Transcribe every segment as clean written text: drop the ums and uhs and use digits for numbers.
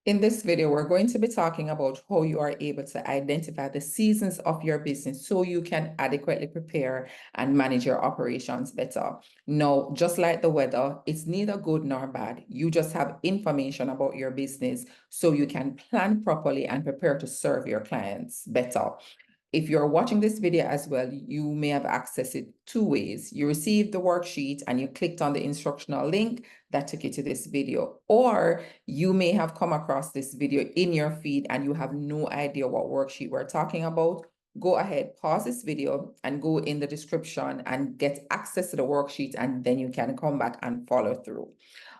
In this video, we're going to be talking about how you are able to identify the seasons of your business so you can adequately prepare and manage your operations better. Now, just like the weather, it's neither good nor bad. You just have information about your business so you can plan properly and prepare to serve your clients better. If you're watching this video as well, you may have accessed it two ways. You received the worksheet and you clicked on the instructional link that took you to this video, or you may have come across this video in your feed and you have no idea what worksheet we're talking about. Go ahead, pause this video and go in the description and get access to the worksheet, and then you can come back and follow through.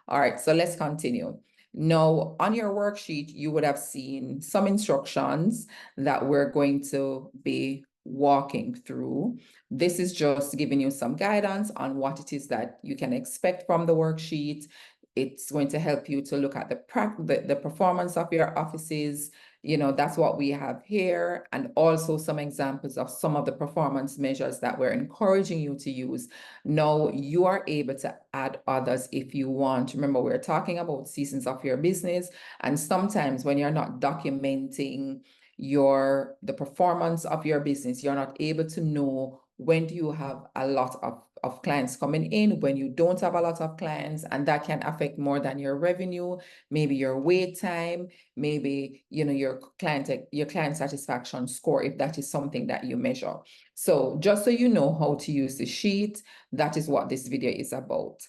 All right, so let's continue. Now, on your worksheet, you would have seen some instructions that we're going to be walking through. This is just giving you some guidance on what it is that you can expect from the worksheet. It's going to help you to look at the performance of your offices. You know, that's what we have here, and also some examples of some of the performance measures that we're encouraging you to use. Now, you are able to add others if you want. Remember, we're talking about seasons of your business, and sometimes when you're not documenting the performance of your business, you're not able to know when do you have a lot of clients coming in, when you don't have a lot of clients, and that can affect more than your revenue, maybe your wait time, maybe your client satisfaction score, if that is something that you measure. So just so you know how to use the sheet, that is what this video is about.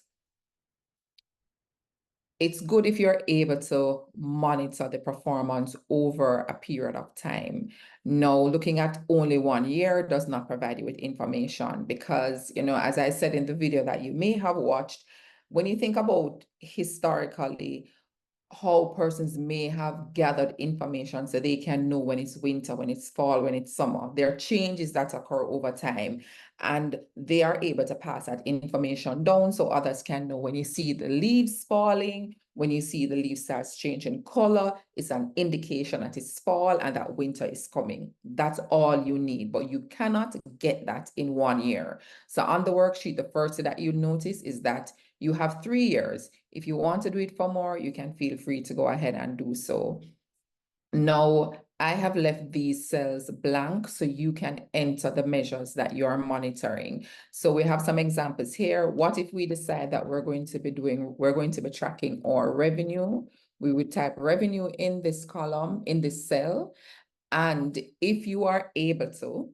It's good if you're able to monitor the performance over a period of time. Now, looking at only 1 year does not provide you with information because, as I said in the video that you may have watched, when you think about historically, how persons may have gathered information so they can know when it's winter, when it's fall, when it's summer. There are changes that occur over time, and they are able to pass that information down so others can know when you see the leaves falling, when you see the leaves starts changing color, it's an indication that it's fall and that winter is coming. That's all you need, but you cannot get that in 1 year. So on the worksheet, the first thing that you notice is that you have 3 years. If you want to do it for more, you can feel free to go ahead and do so. Now, I have left these cells blank so you can enter the measures that you're monitoring. So we have some examples here. What if we decide that we're going to be tracking our revenue? We would type revenue in this column, in this cell. And if you're able to,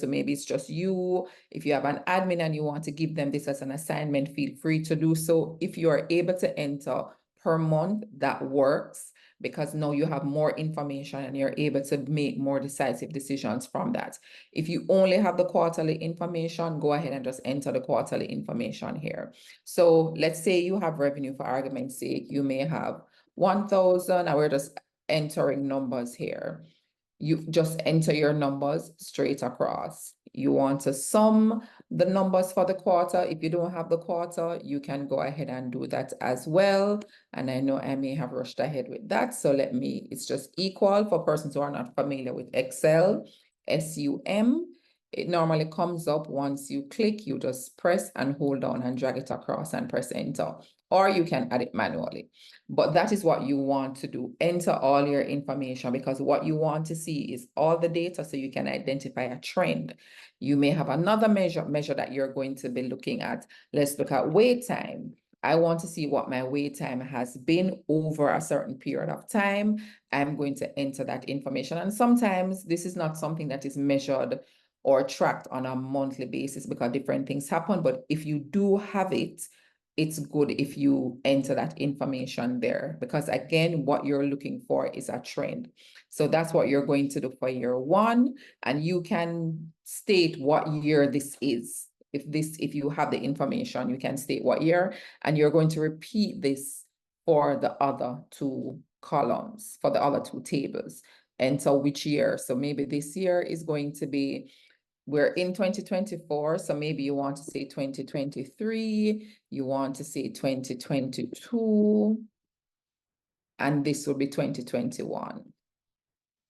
maybe it's just you, if you have an admin and you want to give them this as an assignment, feel free to do so. If you are able to enter per month, that works, because now you have more information and you're able to make more decisive decisions from that. If you only have the quarterly information, go ahead and just enter the quarterly information here. So let's say you have revenue, for argument's sake, you may have 1,000, and we're just entering numbers here. You just enter your numbers straight across. You want to sum the numbers for the quarter. If you don't have the quarter, you can go ahead and do that as well. And I know I may have rushed ahead with that. So it's just equal for persons who are not familiar with Excel, SUM. It normally comes up once you click, you just press and hold down and drag it across and press enter. Or you can add it manually. But that is what you want to do. Enter all your information, because what you want to see is all the data so you can identify a trend. You may have another measure that you're going to be looking at. Let's look at wait time. I want to see what my wait time has been over a certain period of time. I'm going to enter that information. And sometimes this is not something that is measured or tracked on a monthly basis because different things happen. But if you do have it, it's good if you enter that information there, because again, what you're looking for is a trend. So that's what you're going to do for year 1, and you can state what year this is. If you have the information, you can state what year, and you're going to repeat this for the other 2 columns, for the other 2 tables. Enter which year. So maybe this year is going to be, we're in 2024, so maybe you want to say 2023, you want to say 2022, and this will be 2021.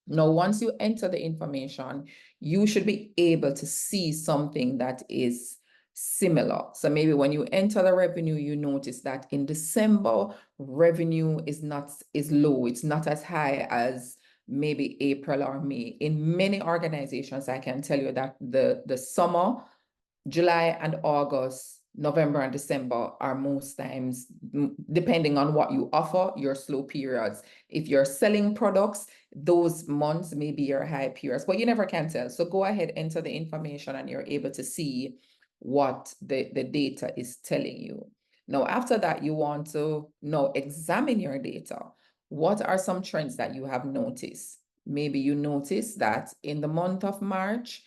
Now, once you enter the information, you should be able to see something that is similar. So maybe when you enter the revenue, you notice that in December, revenue is low. It's not as high as maybe April or May. In many organizations, I can tell you that the summer, July and August, November and December are most times, depending on what you offer, your slow periods. If you're selling products, those months may be your high periods, but you never can tell. So go ahead, enter the information, and you're able to see what the data is telling you. Now, after that, you want to now examine your data. What are some trends that you have noticed? Maybe you notice that in the month of March,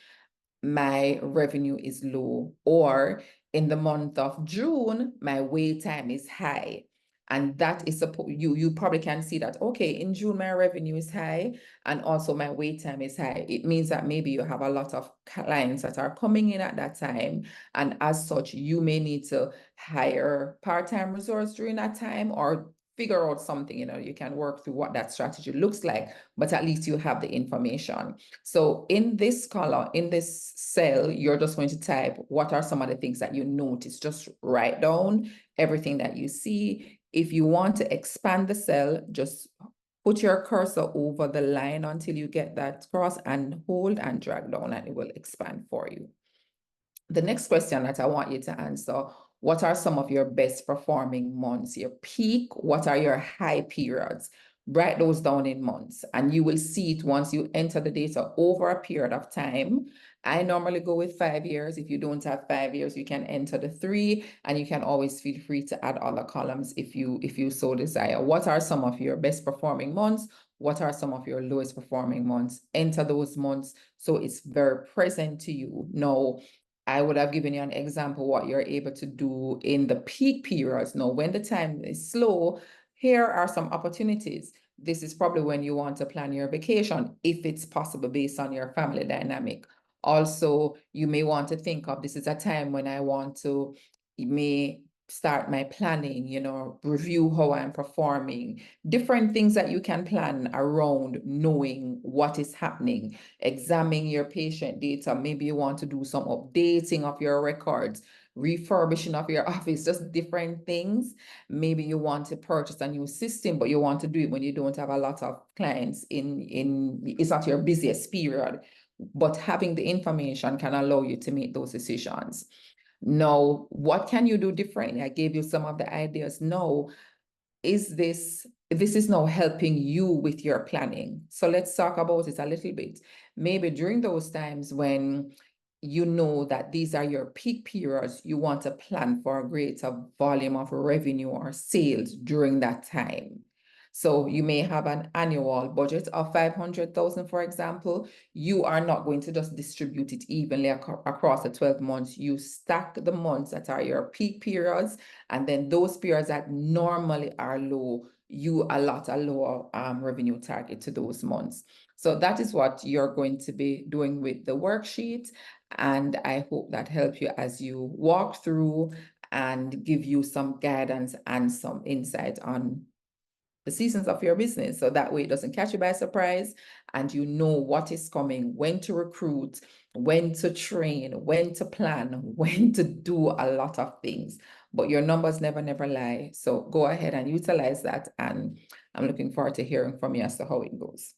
my revenue is low, or in the month of June, my wait time is high. And that is you probably can see that, okay, in June, my revenue is high, and also my wait time is high. It means that maybe you have a lot of clients that are coming in at that time. And as such, you may need to hire part-time resource during that time, or figure out something, you can work through what that strategy looks like, but at least you have the information. So in this column, in this cell, you're just going to type, what are some of the things that you notice? Just write down everything that you see. If you want to expand the cell, just put your cursor over the line until you get that cross, and hold and drag down, and it will expand for you. The next question that I want you to answer: what are some of your best performing months? Your peak, what are your high periods? Write those down in months, and you will see it once you enter the data over a period of time. I normally go with 5 years. If you don't have 5 years, you can enter the 3, and you can always feel free to add other columns if you so desire. What are some of your best performing months? What are some of your lowest performing months? Enter those months so it's very present to you. Now, I would have given you an example what you're able to do in the peak periods. Now, when the time is slow, here are some opportunities. This is probably when you want to plan your vacation, if it's possible based on your family dynamic. Also, you may want to think of, this is a time when I want to, you may start my planning, review how I'm performing, different things that you can plan around knowing what is happening. Examine your patient data. Maybe you want to do some updating of your records, refurbishing of your office, just different things. Maybe you want to purchase a new system, but you want to do it when you don't have a lot of clients it's not your busiest period. But having the information can allow you to make those decisions. Now, what can you do differently? I gave you some of the ideas. Now, this is now helping you with your planning. So let's talk about it a little bit. Maybe during those times when you know that these are your peak periods, you want to plan for a greater volume of revenue or sales during that time. So you may have an annual budget of 500,000, for example. You are not going to just distribute it evenly across the 12 months. You stack the months that are your peak periods, and then those periods that normally are low, you allot a lower revenue target to those months. So that is what you're going to be doing with the worksheet. And I hope that helps you as you walk through and give you some guidance and some insight on the seasons of your business. So that way it doesn't catch you by surprise, and you know what is coming, when to recruit, when to train, when to plan, when to do a lot of things. But your numbers never lie. So go ahead and utilize that. And I'm looking forward to hearing from you as to how it goes.